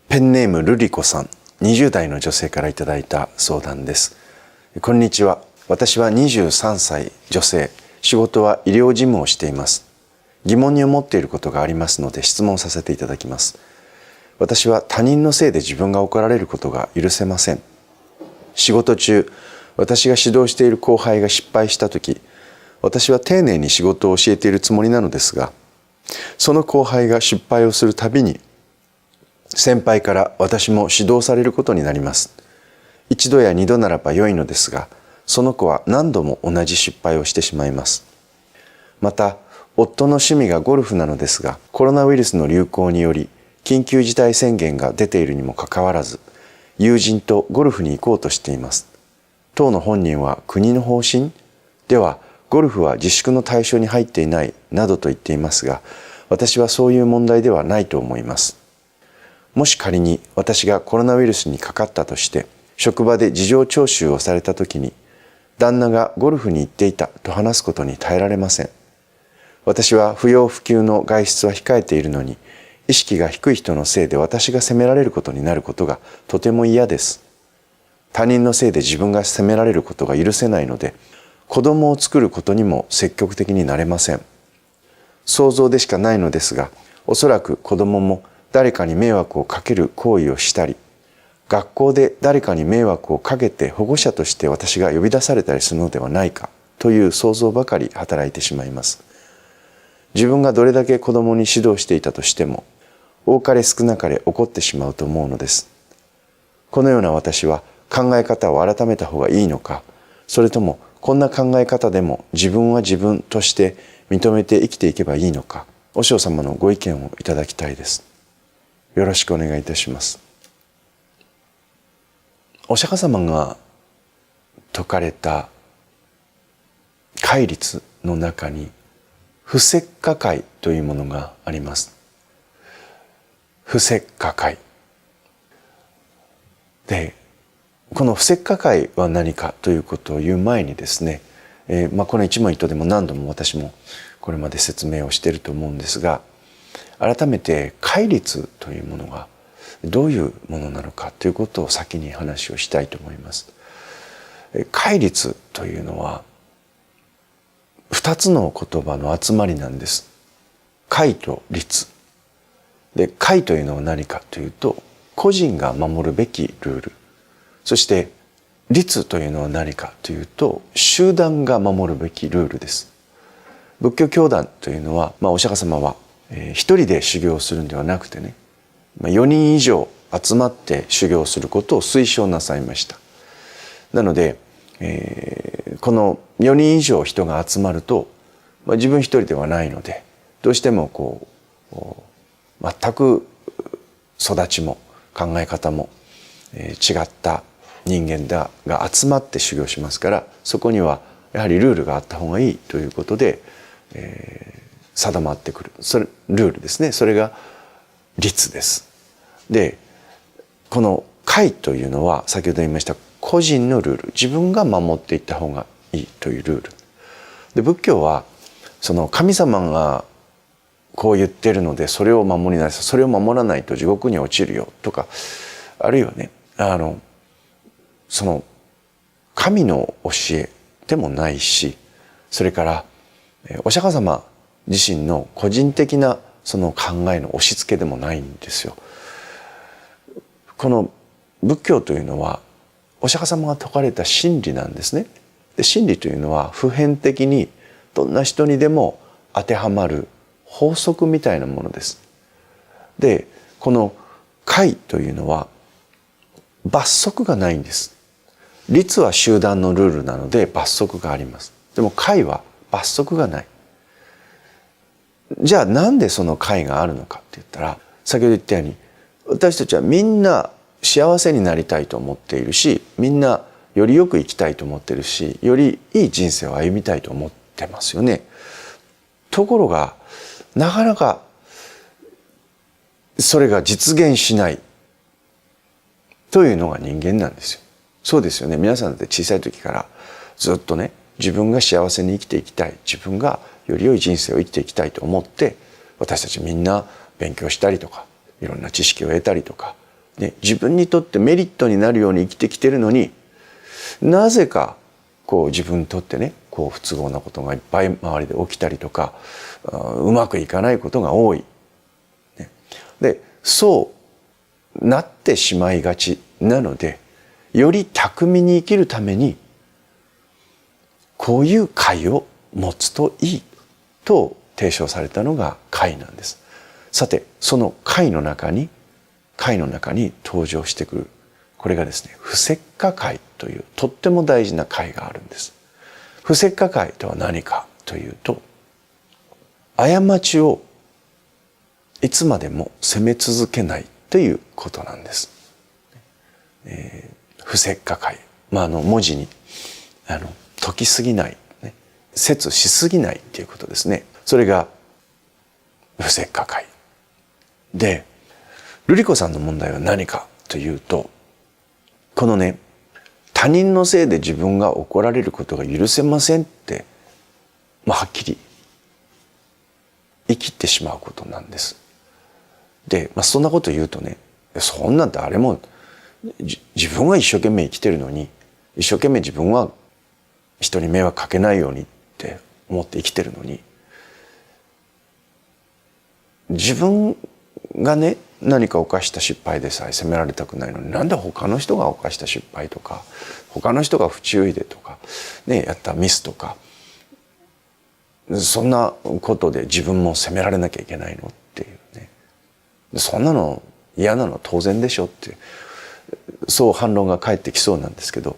ペンネームルリコさん、20代の女性からいただいた相談です。こんにちは。私は23歳女性、仕事は医療事務をしています。疑問に思っていることがありますので質問させていただきます。私は他人のせいで自分が怒られることが許せません。仕事中、私が指導している後輩が失敗したとき、私は丁寧に仕事を教えているつもりなのですが、その後輩が失敗をするたびに、先輩から私も指導されることになります。一度や二度ならば良いのですが、その子は何度も同じ失敗をしてしまいます。また、夫の趣味がゴルフなのですが、コロナウイルスの流行により、緊急事態宣言が出ているにもかかわらず、友人とゴルフに行こうとしています。当の本人は国の方針では、ゴルフは自粛の対象に入っていないなどと言っていますが、私はそういう問題ではないと思います。もし仮に私がコロナウイルスにかかったとして、職場で事情聴取をされたときに、旦那がゴルフに行っていたと話すことに耐えられません。私は不要不急の外出は控えているのに、意識が低い人のせいで私が責められることになることがとても嫌です。他人のせいで自分が責められることが許せないので、子供を作ることにも積極的になれません。想像でしかないのですが、おそらく子供も誰かに迷惑をかける行為をしたり、学校で誰かに迷惑をかけて保護者として私が呼び出されたりするのではないかという想像ばかり働いてしまいます。自分がどれだけ子供に指導していたとしても、多かれ少なかれ怒ってしまうと思うのです。このような私は考え方を改めた方がいいのか、それともこんな考え方でも自分は自分として認めて生きていけばいいのか、和尚様のご意見をいただきたいです。よろしくお願いいたします。お釈迦様が説かれた戒律の中に不摂火戒というものがあります。不摂火戒で、この不摂火戒は何かということを言う前にですね、この一問一答でも何度も私もこれまで説明をしていると思うんですが、改めて戒律というものがどういうものなのかということを先に話をしたいと思います。戒律というのは2つの言葉の集まりなんです。戒と律で、戒というのは何かというと、個人が守るべきルール。そして律というのは何かというと、集団が守るべきルールです。仏教教団というのは、お釈迦様は一人で修行するんではなくてね、4人以上集まって修行することを推奨なさいました。なので、この4人以上人が集まると、自分一人ではないので、どうしても全く育ちも考え方も違った人間が集まって修行しますから、そこにはやはりルールがあった方がいいということで、定まってくる。それルールですね。それが律です。で、この戒というのは先ほど言いました個人のルール、自分が守っていった方がいいというルールで、仏教はその神様がこう言ってるのでそれを守りなさい、それを守らないと地獄に落ちるよとか、あるいはね、その神の教えでもないし、それからお釈迦様自身の個人的なその考えの押し付けでもないんですよ。この仏教というのはお釈迦様が説かれた真理なんですね。で、真理というのは普遍的にどんな人にでも当てはまる法則みたいなものです。で、この戒というのは罰則がないんです。律は集団のルールなので罰則があります。でも戒は罰則がない。じゃあなんでその戒があるのかって言ったら、先ほど言ったように私たちはみんな幸せになりたいと思っているし、みんなよりよく生きたいと思っているし、よりいい人生を歩みたいと思ってますよね。ところがなかなかそれが実現しないというのが人間なんですよ。そうですよね。皆さんだって小さい時からずっとね、自分が幸せに生きていきたい、自分がより良い人生を生きていきたいと思って、私たちみんな勉強したりとか、いろんな知識を得たりとか、ね、自分にとってメリットになるように生きてきてるのに、なぜかこう自分にとってね、こう不都合なことがいっぱい周りで起きたりとか、うまくいかないことが多い。ね、で、そうなってしまいがちなので、より巧みに生きるためにこういう解を持つといいと提唱されたのが解なんです。さて、その解の中に登場してくる、これがですね、不摂華解というとっても大事な解があるんです。不摂華解とは何かというと、過ちをいつまでも責め続けないということなんです。不摂華解、文字に解きすぎない、ね、摂しすぎないということですね。それが不摂華解で、瑠璃子さんの問題は何かというと、このね、他人のせいで自分が怒られることが許せませんって、はっきり生きてしまうことなんです。で、そんなこと言うとね、そんなん誰も自分は一生懸命生きてるのに、一生懸命自分は人に迷惑かけないようにって思って生きてるのに、自分がね、何か犯した失敗でさえ責められたくないのに、なんで他の人が犯した失敗とか、他の人が不注意でとか、ね、やったミスとか、そんなことで自分も責められなきゃいけないのっていうね。そんなの嫌なの当然でしょって、そう反論が返ってきそうなんですけど、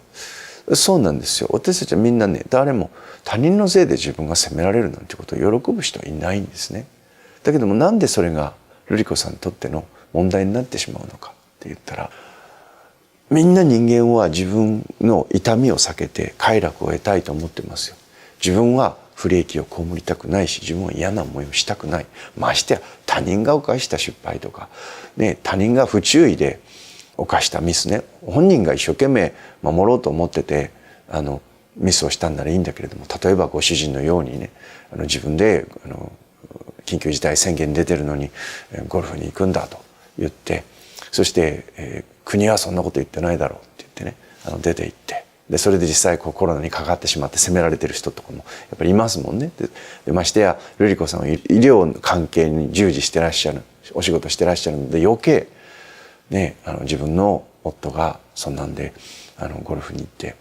そうなんですよ。私たちはみんなね、誰も他人のせいで自分が責められるなんてことを喜ぶ人はいないんですね。だけども、なんでそれが瑠璃子さんにとっての問題になってしまうのかって言ったら、みんな人間は自分の痛みを避けて快楽を得たいと思ってますよ。自分は不利益を被りたくないし、自分は嫌な思いをしたくない。ましてや他人が犯した失敗とか、ね、他人が不注意で犯したミスね、本人が一生懸命守ろうと思っててミスをしたんならいいんだけれども、例えばご主人のようにね、自分で緊急事態宣言出てるのにゴルフに行くんだと言って、そして、国はそんなこと言ってないだろうって言ってね、出て行って、でそれで実際コロナにかかってしまって責められてる人とかもやっぱりいますもんね。でましてや瑠璃子さんは医療の関係に従事してらっしゃる、お仕事してらっしゃるので、余計ね、自分の夫がそんなんでゴルフに行って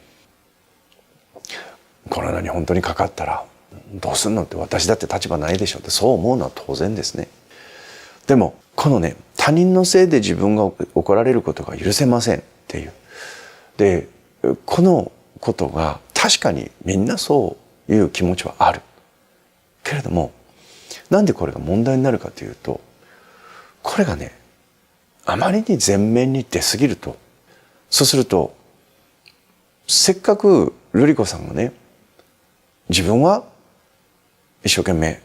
コロナに本当にかかったらどうすんのって、私だって立場ないでしょって、そう思うのは当然ですね。でもこのね、他人のせいで自分が怒られることが許せませんっていう、でこのことが確かにみんなそういう気持ちはあるけれども、なんでこれが問題になるかというと、これがね、あまりに前面に出過ぎると、そうするとせっかく瑠璃子さんがね、自分は一生懸命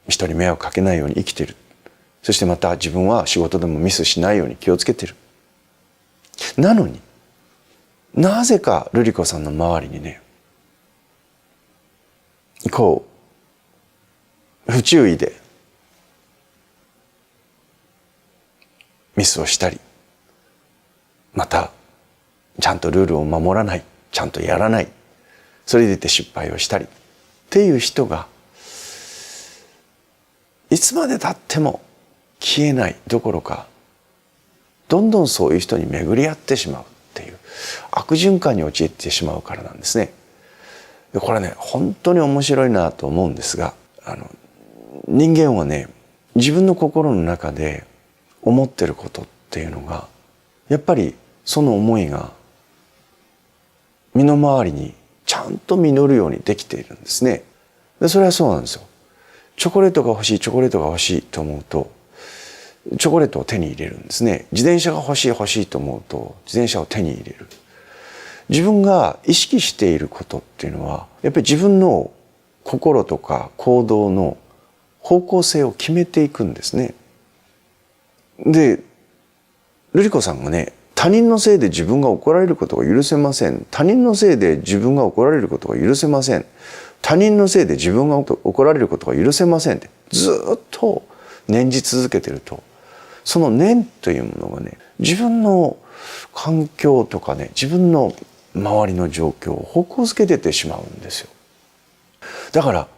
人に迷惑かけないように生きている、そしてまた自分は仕事でもミスしないように気をつけている。なのになぜか瑠璃子さんの周りにね、こう不注意でミスをしたり、またちゃんとルールを守らない、ちゃんとやらない、それでいて失敗をしたりっていう人がいつまでたっても消えないどころか、どんどんそういう人に巡り合ってしまうっていう悪循環に陥ってしまうからなんですね。でこれね、本当に面白いなと思うんですが、人間はね、自分の心の中で思ってることっていうのが、やっぱりその思いが身の回りにちゃんと実るようにできているんですね。でそれはそうなんですよ。チョコレートが欲しい、チョコレートが欲しいと思うとチョコレートを手に入れるんですね。自転車が欲しい欲しいと思うと自転車を手に入れる。自分が意識していることっていうのは、やっぱり自分の心とか行動の方向性を決めていくんですね。で瑠璃子さんがね、他人のせいで自分が怒られることが許せません、他人のせいで自分が怒られることが許せません、他人のせいで自分が怒られることが許せませんってずっと念じ続けてると、その念というものがね、自分の環境とかね、自分の周りの状況を方向づけててしまうんですよ。だから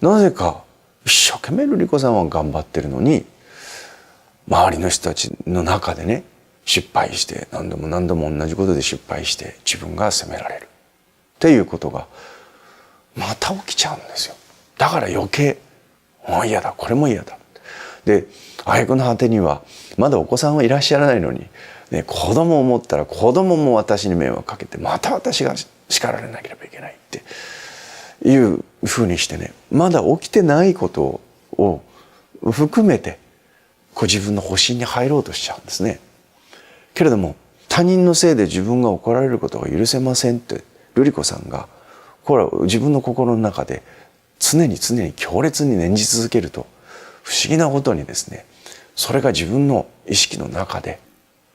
なぜか一生懸命瑠璃子さんは頑張ってるのに、周りの人たちの中でね、失敗して何度も何度も同じことで失敗して自分が責められるっていうことがまた起きちゃうんですよ。だから余計もう嫌だ、これも嫌だ。で挙句の果てにはまだお子さんはいらっしゃらないのに、ね、子供を思ったら子供も私に迷惑かけてまた私が叱られなければいけないっていうふうにしてね、まだ起きてないことを含めて自分の保身に入ろうとしちゃうんですね。けれども他人のせいで自分が怒られることが許せませんって瑠璃子さんがこれは自分の心の中で常に強烈に念じ続けると、不思議なことにですね、それが自分の意識の中で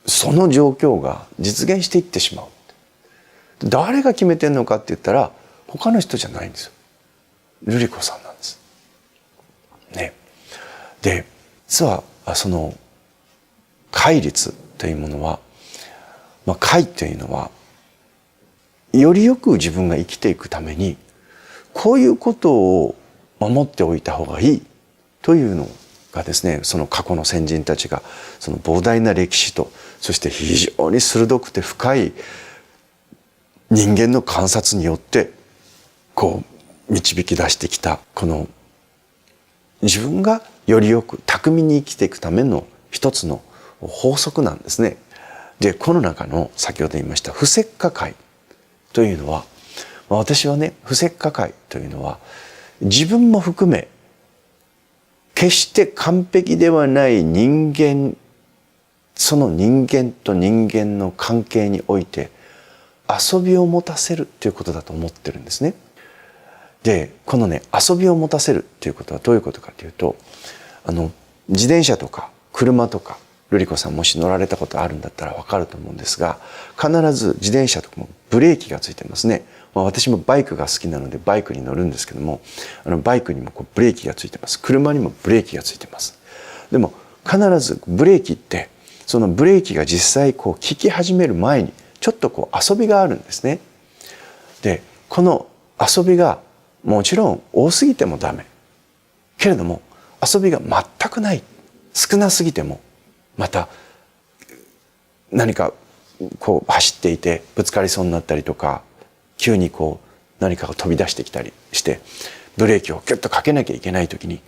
その状況が実現していってしまう。誰が決めてんのかって言ったら他の人じゃないんですよ。瑠璃子さんなんです。ね。で、実はその戒律というものは、戒というのはよりよく自分が生きていくためにこういうことを守っておいた方がいいというのがですね、その過去の先人たちがその膨大な歴史と、そして非常に鋭くて深い人間の観察によって導き出してきた、この自分がよりよく巧みに生きていくための一つの法則なんですね。でこの中の先ほど言いました不石化戒というのは、私はね、不石化戒というのは自分も含め決して完璧ではない人間、その人間と人間の関係において遊びを持たせるということだと思ってるんですね。でこのね、遊びを持たせるということはどういうことかというと、自転車とか車とか瑠璃子さんもし乗られたことあるんだったら分かると思うんですが、必ず自転車とかもブレーキがついてますね。私もバイクが好きなのでバイクに乗るんですけども、バイクにもブレーキがついてます。車にもブレーキがついてます。でも必ずブレーキってそのブレーキが実際効き始める前にちょっと遊びがあるんですね。でこの遊びがもちろん多すぎてもダメけれども、遊びが全くない、少なすぎてもまた何か走っていてぶつかりそうになったりとか、急に何かが飛び出してきたりしてブレーキをキュッとかけなきゃいけない時に、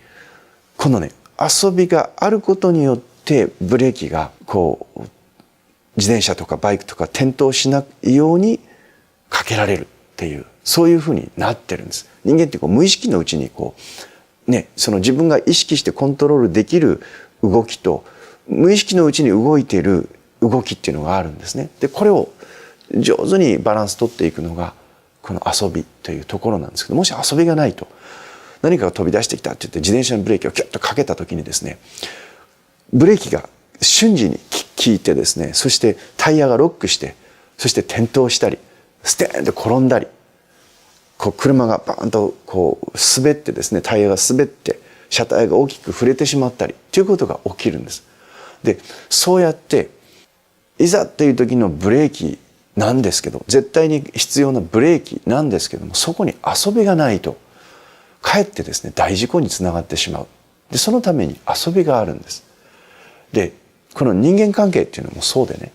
このね、遊びがあることによってブレーキが自転車とかバイクとか転倒しないようにかけられるっていう、そういうふうになってるんです。人間って無意識のうちにその自分が意識してコントロールできる動きと無意識のうちに動いている動きっていうのがあるんですね。でこれを上手にバランス取っていくのがこの遊びというところなんですけど、もし遊びがないと何かが飛び出してきたって言って自転車のブレーキをキュッとかけた時にですね、ブレーキが瞬時に効いてですね、そしてタイヤがロックして、そして転倒したりステーンと転んだり、車がバーンと滑ってですね、タイヤが滑って車体が大きく触れてしまったりということが起きるんです。でそうやっていざという時のブレーキなんですけど、絶対に必要なブレーキなんですけども、そこに遊びがないとかえってですね大事故につながってしまう。でそのために遊びがあるんです。でこの人間関係っていうのもそうでね、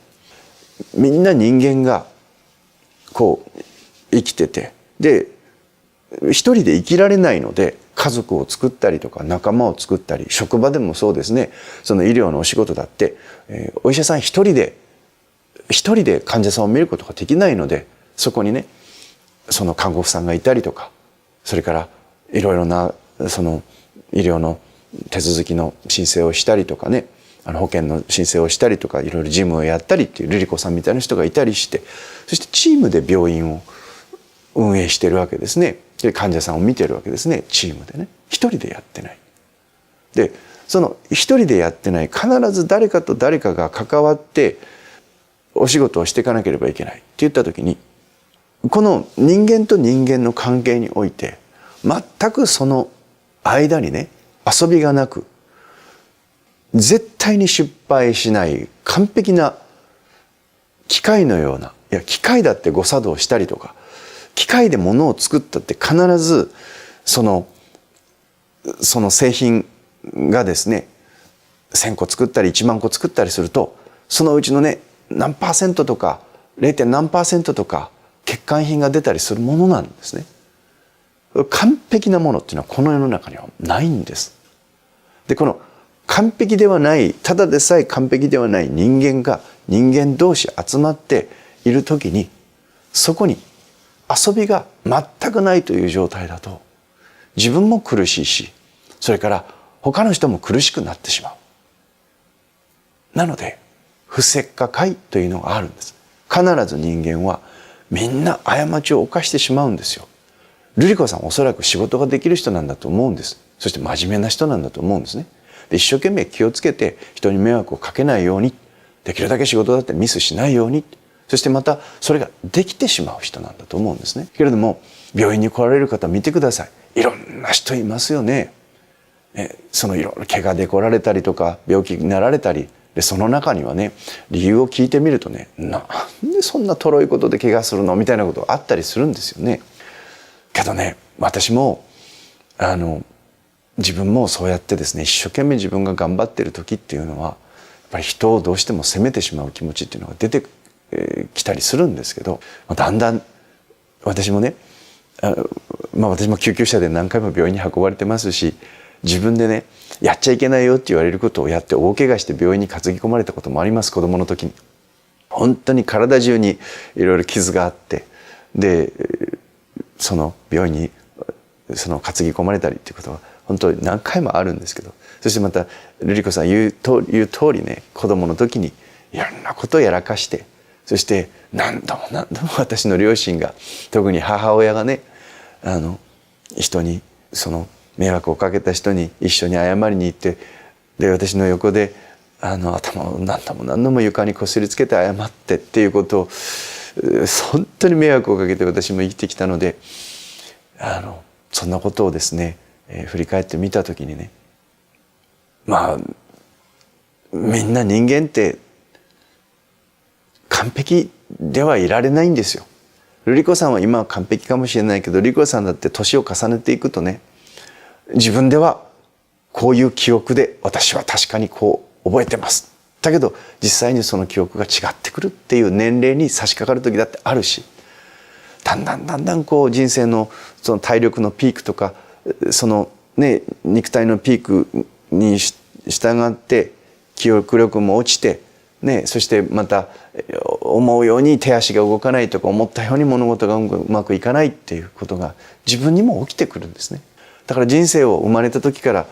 みんな人間が生きてて、で一人で生きられないので家族を作ったりとか仲間を作ったり、職場でもそうですね、その医療のお仕事だって、お医者さん一人で患者さんを見ることができないので、そこにねその看護婦さんがいたりとか、それからいろいろなその医療の手続きの申請をしたりとかね、保険の申請をしたりとか、いろいろ事務をやったりっていう瑠璃子さんみたいな人がいたりして、そしてチームで病院を運営してるわけですね。で患者さんを見てるわけですね、チームでね。一人でやってない。でその一人でやってない、必ず誰かと誰かが関わってお仕事をしていかなければいけないって言った時に、この人間と人間の関係において全くその間にね遊びがなく、絶対に失敗しない完璧な機械のような、いや機械だって誤作動したりとか、機械で物を作ったって必ずその製品がですね、1,000個作ったり1万個作ったりすると、そのうちのね何%とか 0. 何%とか欠陥品が出たりするものなんですね。完璧なものっていうのはこの世の中にはないんです。でこの完璧ではない、ただでさえ完璧ではない人間が人間同士集まっている時に、そこに遊びが全くないという状態だと、自分も苦しいし、それから他の人も苦しくなってしまう。なので不摂化界というのがあるんです。必ず人間はみんな過ちを犯してしまうんですよ。ルリ子さんはおそらく仕事ができる人なんだと思うんです。そして真面目な人なんだと思うんですね。で一生懸命気をつけて人に迷惑をかけないように、できるだけ仕事だってミスしないように、そしてまたそれができてしまう人なんだと思うんですね。けれども病院に来られる方見てください。いろんな人いますよね。そのいろんな怪我で来られたりとか病気になられたりで、その中にはね理由を聞いてみるとね、なんでそんなとろいことで怪我するのみたいなことがあったりするんですよね。けどね、私も自分もそうやってですね、一生懸命自分が頑張ってる時っていうのはやっぱり人をどうしても責めてしまう気持ちっていうのが出てきたりするんですけど、だんだん私もね、私も救急車で何回も病院に運ばれてますし、自分でねやっちゃいけないよって言われることをやって大怪我して病院に担ぎ込まれたこともあります。子供の時に本当に体中にいろいろ傷があって、でその病院に担ぎ込まれたりっていうことは本当に何回もあるんですけど、そしてまたルリ子さん言う通りね、子供の時にいろんなことをやらかして、そして何度も私の両親が、特に母親がね、人に迷惑をかけた人に一緒に謝りに行って、で私の横で頭を何度も床にこすりつけて謝ってっていうことを、本当に迷惑をかけて私も生きてきたので、そんなことをですね、振り返ってみた時にね、みんな人間って完璧ではいられないんですよ。ルリ子さんは今は完璧かもしれないけど、ルリ子さんだって年を重ねていくとね、自分ではこういう記憶で私は確かにこう覚えてます。だけど実際にその記憶が違ってくるっていう年齢に差し掛かる時だってあるし、だんだんこう人生のその体力のピークとか、そのね肉体のピークに従って記憶力も落ちてね、そしてまた思うように手足が動かないとか、思ったように物事がうまくいかないっていうことが自分にも起きてくるんですね。だから人生を生まれた時から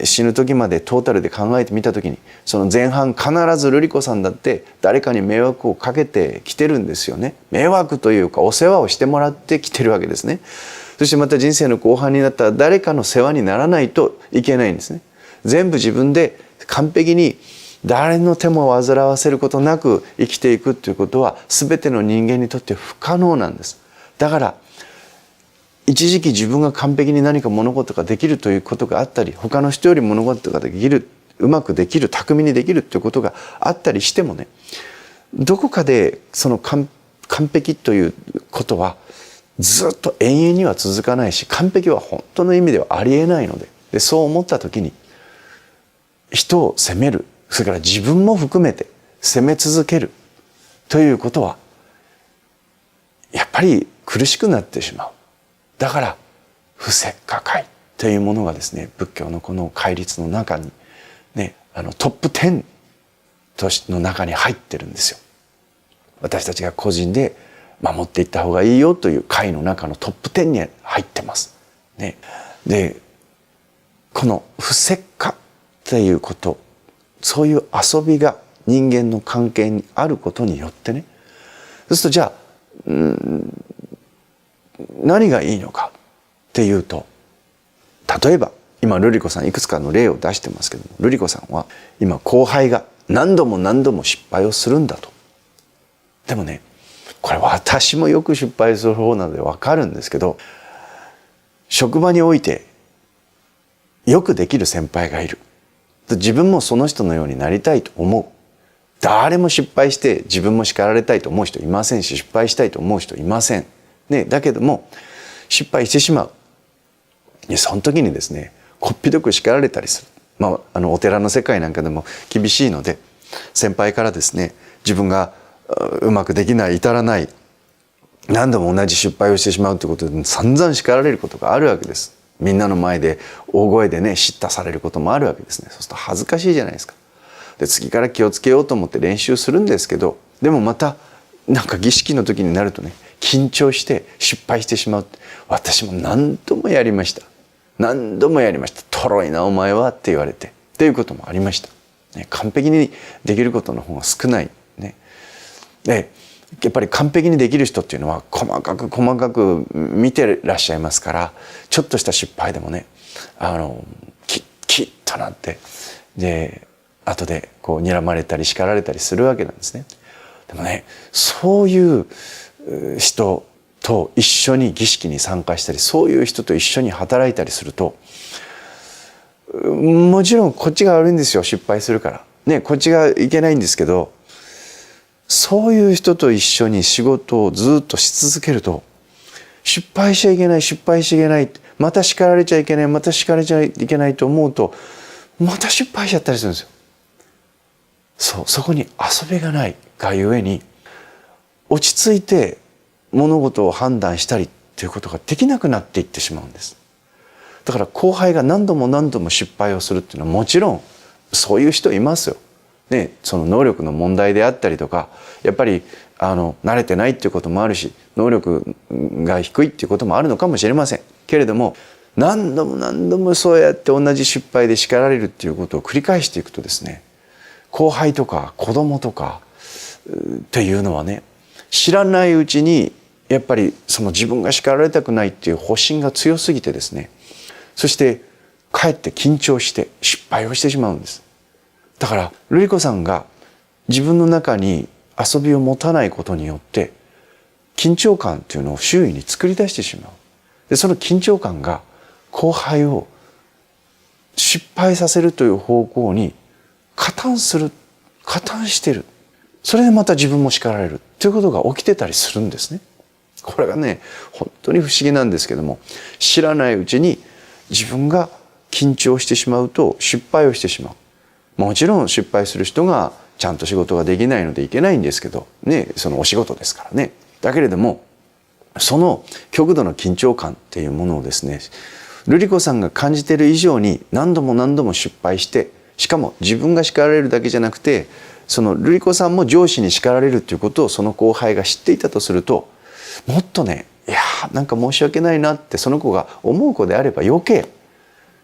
死ぬ時までトータルで考えてみた時に、その前半必ずルリ子さんだって誰かに迷惑をかけてきてるんですよね。迷惑というかお世話をしてもらってきてるわけですね。そしてまた人生の後半になったら誰かの世話にならないといけないんですね。全部自分で完璧に誰の手も煩わせることなく生きていくということは全ての人間にとって不可能なんです。だから一時期自分が完璧に何か物事ができるということがあったり、他の人より物事ができる、うまくできる、巧みにできるということがあったりしてもね、どこかでその完璧ということはずっと永遠には続かないし、完璧は本当の意味ではありえないので、そう思った時に人を責める、それから自分も含めて責め続けるということはやっぱり苦しくなってしまう。だから不摂化界というものがですね、仏教のこの戒律の中にね、トップ10の中に入ってるんですよ。私たちが個人で守っていった方がいいよという戒の中のトップ10に入ってます。ね、でこの不摂化ということ、そういう遊びが人間の関係にあることによってね、そうするとじゃあ何がいいのかっていうと、例えば今ルリ子さんいくつかの例を出してますけども、ルリ子さんは今後輩が何度も失敗をするんだと。でもね、これ私もよく失敗する方なので分かるんですけど、職場においてよくできる先輩がいる。自分もその人のようになりたいと思う。誰も失敗して自分も叱られたいと思う人いませんし、失敗したいと思う人いません。ね、だけども失敗してしまう。その時にですね、こっぴどく叱られたりする。お寺の世界なんかでも厳しいので、先輩からですね、自分がうまくできない、至らない、何度も同じ失敗をしてしまうということで散々叱られることがあるわけです。みんなの前で大声でね、叱咤されることもあるわけですね。そうすると恥ずかしいじゃないですか。で、次から気をつけようと思って練習するんですけど、でもまたなんか儀式の時になるとね、緊張して失敗してしまう。私も何度もやりました。何度もやりました。とろいなお前はって言われてっていうこともありました。ね、完璧にできることの方が少ない。ね、でやっぱり完璧にできる人っていうのは細かく見てらっしゃいますから、ちょっとした失敗でもね、キッとなって、で後でこう睨まれたり叱られたりするわけなんですね。でもね、そういう人と一緒に儀式に参加したり、そういう人と一緒に働いたりすると、もちろんこっちが悪いんですよ、失敗するからね、こっちがいけないんですけど、そういう人と一緒に仕事をずっとし続けると、失敗しちゃいけない、また叱られちゃいけない、また叱られちゃいけないと思うと、また失敗しちゃったりするんですよ。そこに遊びがないがゆえに、落ち着いて物事を判断したりということができなくなっていってしまうんです。だから後輩が何度も失敗をするっていうのは、もちろんそういう人いますよ。ね、その能力の問題であったりとか、やっぱり慣れてないっていうこともあるし、能力が低いっていうこともあるのかもしれませんけれども、何度もそうやって同じ失敗で叱られるっていうことを繰り返していくとですね、後輩とか子供とかっていうのはね、知らないうちにやっぱりその自分が叱られたくないっていう保身が強すぎてですね、そしてかえって緊張して失敗をしてしまうんです。だから瑠璃子さんが自分の中に遊びを持たないことによって緊張感っていうのを周囲に作り出してしまう。でその緊張感が後輩を失敗させるという方向に加担してる。それでまた自分も叱られるということが起きてたりするんですね。これがね、本当に不思議なんですけども、知らないうちに自分が緊張してしまうと失敗をしてしまう。もちろん失敗する人がちゃんと仕事ができないのでいけないんですけどね、そのお仕事ですからね。だけれども、その極度の緊張感っていうものをですね、瑠璃子さんが感じている以上に何度も失敗して、しかも自分が叱られるだけじゃなくて、その瑠璃子さんも上司に叱られるということをその後輩が知っていたとすると、もっとね、いやなんか申し訳ないなってその子が思う子であれば余計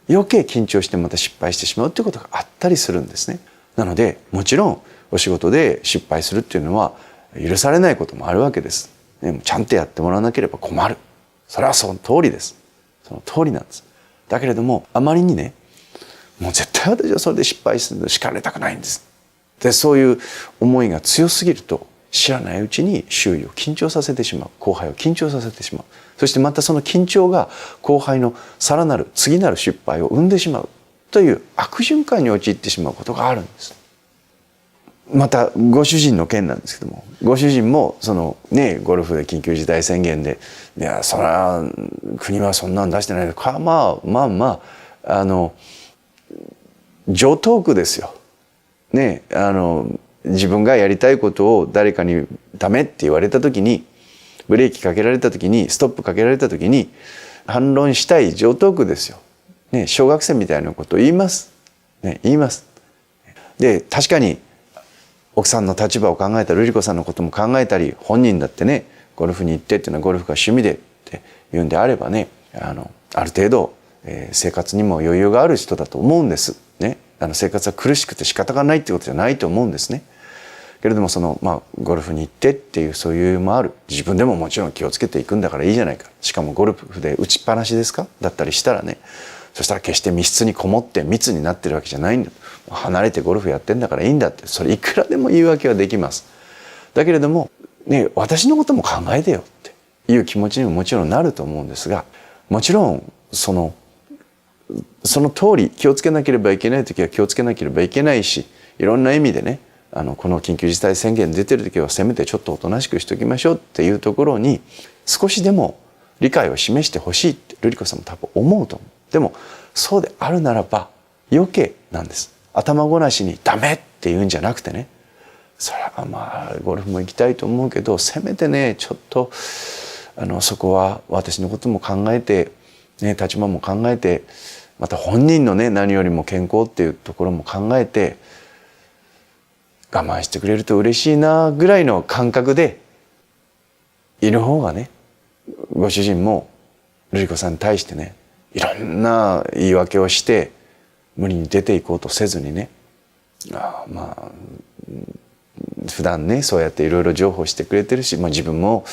緊張してまた失敗してしまうということがあったりするんですね。なのでもちろんお仕事で失敗するっていうのは許されないこともあるわけです。ちゃんとやってもらわなければ困る。それはその通りです。その通りなんです。だけれどもあまりにね、もう絶対私はそれで失敗するの叱られたくないんです。でそういう思いが強すぎると、知らないうちに周囲を緊張させてしまう、後輩を緊張させてしまう、そしてまたその緊張が後輩のさらなる次なる失敗を生んでしまうという悪循環に陥ってしまうことがあるんです。またご主人の件なんですけども、ご主人もそのね、ゴルフで緊急事態宣言で、いやそれは国はそんなん出してないか、まあ常套句ですよ。ね、自分がやりたいことを誰かにダメって言われた時に、ブレーキかけられた時に、ストップかけられた時に反論したい常套句ですよ。ね、小学生みたいなことを言います。ね、言います。で確かに奥さんの立場を考えた瑠璃子さんのことも考えたり、本人だってね、ゴルフに行ってっていうのはゴルフが趣味でっていうんであればね、ある程度、生活にも余裕がある人だと思うんです。ね、生活は苦しくて仕方がないってことじゃないと思うんですね。けれどもゴルフに行ってっていうそういう余裕もある。自分でももちろん気をつけていくんだからいいじゃないか。しかもゴルフで打ちっぱなしですかだったりしたらね、そしたら決して密室にこもって密になってるわけじゃないんだ。離れてゴルフやってんだからいいんだって、それいくらでも言い訳はできます。だけれどもね、私のことも考えてよっていう気持ちにももちろんなると思うんですが、もちろんそのその通り気をつけなければいけない時は気をつけなければいけないし、いろんな意味でね、この緊急事態宣言出てる時はせめてちょっとおとなしくしときましょうっていうところに少しでも理解を示してほしいって瑠璃子さんも多分思うと思う。でもそうであるならば余計なんです。頭ごなしにダメって言うんじゃなくてね、それはまあゴルフも行きたいと思うけど、せめてねちょっとそこは私のことも考えて、ね、立場も考えて、また本人のね何よりも健康っていうところも考えて我慢してくれると嬉しいなぐらいの感覚でいる方がね、ご主人も瑠璃子さんに対してねいろんな言い訳をして無理に出ていこうとせずにね、まあ普段ねそうやっていろいろ譲歩してくれてるし、自分も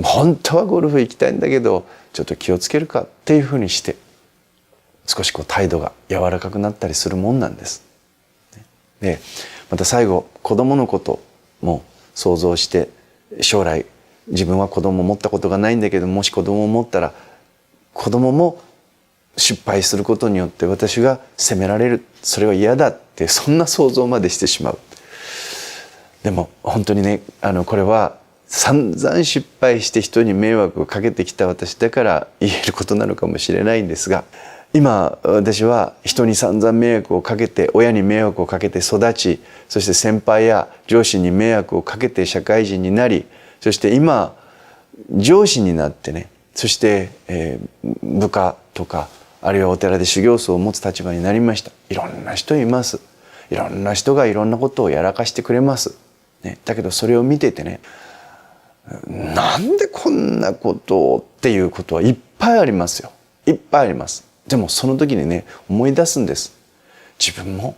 本当はゴルフ行きたいんだけどちょっと気をつけるかっていうふうにして少し態度が柔らかくなったりするもんなんです。でまた最後子供のことも想像して、将来自分は子供を持ったことがないんだけどもし子供を持ったら子供も失敗することによって私が責められる、それは嫌だってそんな想像までしてしまう。でも本当にねこれは散々失敗して人に迷惑をかけてきた私だから言えることなのかもしれないんですが、今私は人に散々迷惑をかけて、親に迷惑をかけて育ち、そして先輩や上司に迷惑をかけて社会人になり、そして今上司になってね、そして、部下とかあるいはお寺で修行僧を持つ立場になりました。いろんな人います。いろんな人がいろんなことをやらかしてくれます、ね、だけどそれを見ててね、なんでこんなことをっていうことはいっぱいありますよ。いっぱいあります。でもその時にね思い出すんです。自分も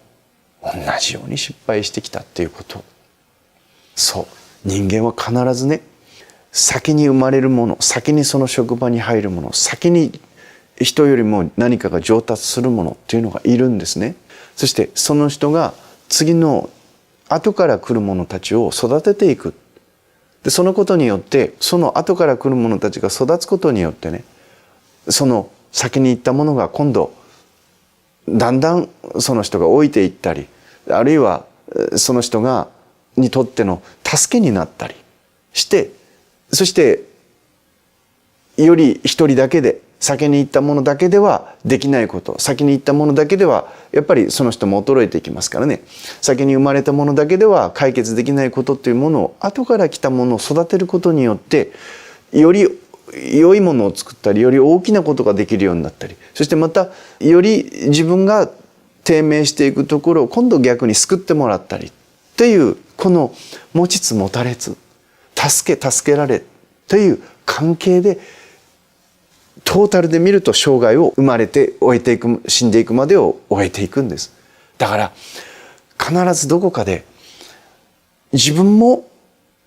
同じように失敗してきたっていうこと。そう人間は必ずね先に生まれるもの、先にその職場に入るもの、先に人よりも何かが上達するものっていうのがいるんですね。そしてその人が次の後から来る者たちを育てていく。でそのことによってその後から来る者たちが育つことによってね、その先に行ったものが今度だんだんその人が老いていったり、あるいはその人がにとっての助けになったりして、そしてより一人だけで先に行ったものだけではできないこと、先に行ったものだけではやっぱりその人も衰えていきますからね、先に生まれたものだけでは解決できないことというものを後から来たものを育てることによってより良いものを作ったり、より大きなことができるようになったり、そしてまたより自分が低迷していくところを今度逆に救ってもらったりっていう、この持ちつ持たれつ、助けられという関係でトータルで見ると生涯を生まれて終えていく、死んでいくまでを終えていくんです。だから必ずどこかで自分も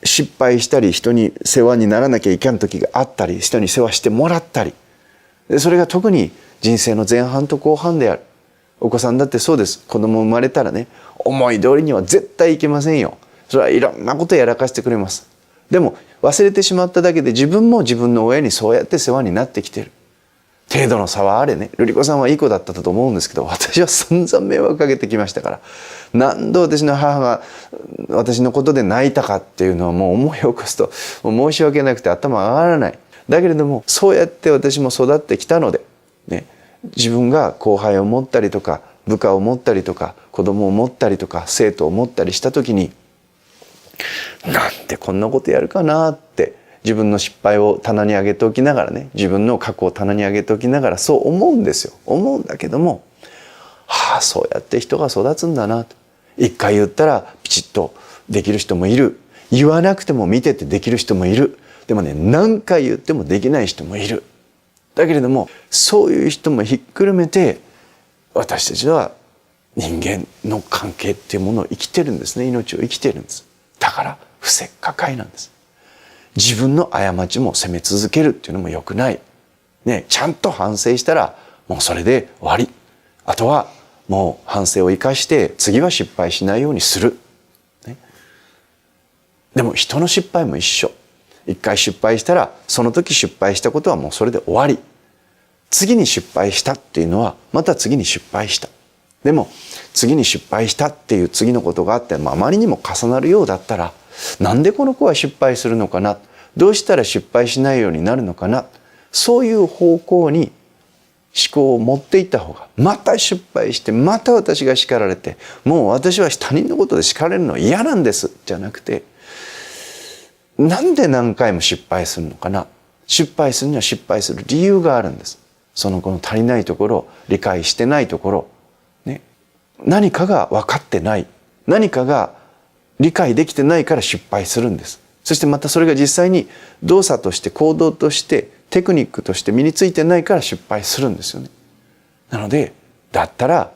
失敗したり、人に世話にならなきゃいけない時があったり、人に世話してもらったり、それが特に人生の前半と後半である。お子さんだってそうです。子供生まれたらね、思い通りには絶対いけませんよ。それはいろんなことやらかしてくれます。でも忘れてしまっただけで自分も自分の親にそうやって世話になってきてる。程度の差はあれね。瑠璃子さんはいい子だったと思うんですけど、私は散々迷惑かけてきましたから、何度私の母が私のことで泣いたかっていうのはもう思い起こすともう申し訳なくて頭上がらない。だけれどもそうやって私も育ってきたので、ね、自分が後輩を持ったりとか部下を持ったりとか子供を持ったりとか生徒を持ったりした時に、なんでこんなことやるかなって自分の失敗を棚に上げておきながらね、自分の過去を棚に上げておきながらそう思うんですよ。思うんだけども、そうやって人が育つんだなと。一回言ったらピチッとできる人もいる。言わなくても見ててできる人もいる。でもね、何回言ってもできない人もいる。だけれどもそういう人もひっくるめて私たちは人間の関係っていうものを生きてるんですね。命を生きてるんです。だから不正加害なんです。自分の過ちも責め続けるっていうのも良くない。ね、ちゃんと反省したらもうそれで終わり。あとはもう反省を生かして次は失敗しないようにする。ね、でも人の失敗も一緒。一回失敗したらその時失敗したことはもうそれで終わり。次に失敗したっていうのはまた次に失敗した。でも次に失敗したっていう次のことがあって、あまりにも重なるようだったら、なんでこの子は失敗するのかな、どうしたら失敗しないようになるのかな、そういう方向に思考を持っていった方が、また失敗してまた私が叱られて、もう私は他人のことで叱られるのは嫌なんですじゃなくて、なんで何回も失敗するのかな、失敗するには失敗する理由があるんです。その子の足りないところ、理解してないところ、ね、何かが分かってない、何かが理解できてないから失敗するんです。そしてまたそれが実際に動作として行動としてテクニックとして身についてないから失敗するんですよね。なのでだったら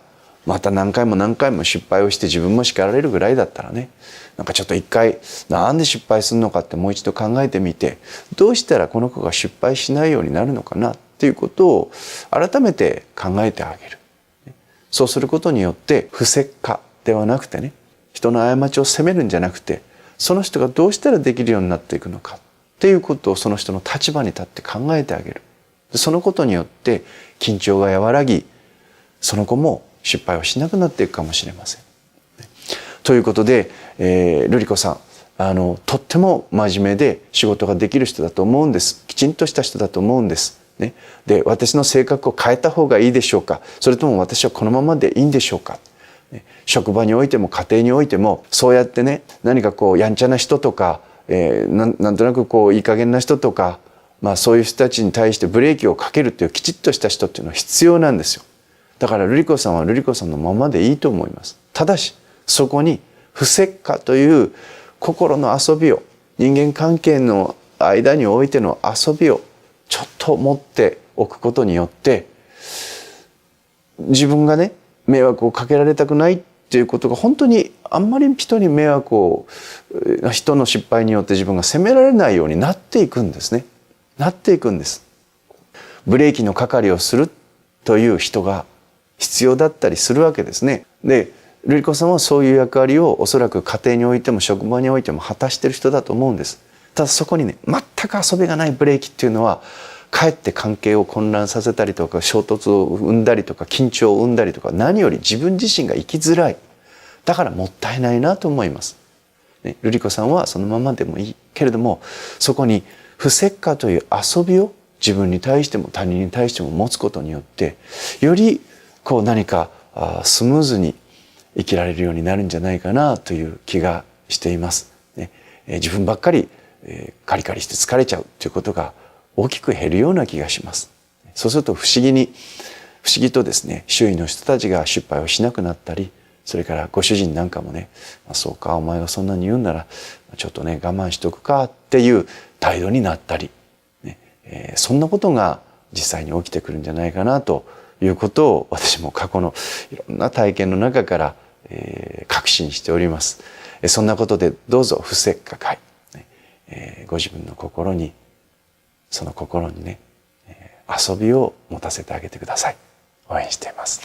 また何回も何回も失敗をして自分も叱られるぐらいだったらね、なんかちょっと一回なんで失敗するのかってもう一度考えてみて、どうしたらこの子が失敗しないようになるのかなっていうことを改めて考えてあげる。そうすることによって不石化ではなくてね、人の過ちを責めるんじゃなくて、その人がどうしたらできるようになっていくのかっていうことをその人の立場に立って考えてあげる。そのことによって緊張が和らぎ、その子も失敗をしなくなっていくかもしれません。ということで、瑠璃子さん、とっても真面目で仕事ができる人だと思うんです。きちんとした人だと思うんです。ね、で私の性格を変えた方がいいでしょうか、それとも私はこのままでいいんでしょうか。職場においても家庭においてもそうやってね、何かこうやんちゃな人とか、なんとなくこういい加減な人とか、そういう人たちに対してブレーキをかけるっていうきちっとした人っていうのは必要なんですよ。だから瑠璃子さんは瑠璃子さんのままでいいと思います。ただしそこに不石化という心の遊びを、人間関係の間においての遊びをちょっと持っておくことによって、自分がね迷惑をかけられたくないっていうことが、本当にあんまり人に迷惑を、人の失敗によって自分が責められないようになっていくんですね。なっていくんです。ブレーキの係をするという人が必要だったりするわけですね。で瑠璃子さんはそういう役割をおそらく家庭においても職場においても果たしている人だと思うんです。ただそこにね、全く遊びがないブレーキっていうのはかえって関係を混乱させたりとか、衝突を生んだりとか、緊張を生んだりとか、何より自分自身が生きづらい。だからもったいないなと思います。ね、瑠璃子さんはそのままでもいいけれども、そこに不石化という遊びを自分に対しても他人に対しても持つことによって、よりこう何かスムーズに生きられるようになるんじゃないかなという気がしています。ね、自分ばっかりカリカリして疲れちゃうということが大きく減るような気がします。そうすると不思議とですね、周囲の人たちが失敗をしなくなったり、それからご主人なんかもね、そうかお前がそんなに言うんならちょっとね我慢しとくかっていう態度になったり、ね、そんなことが実際に起きてくるんじゃないかなということを、私も過去のいろんな体験の中から確信しております。そんなことでどうぞ不石化会、ご自分の心に、その心にね、遊びを持たせてあげてください。応援しています。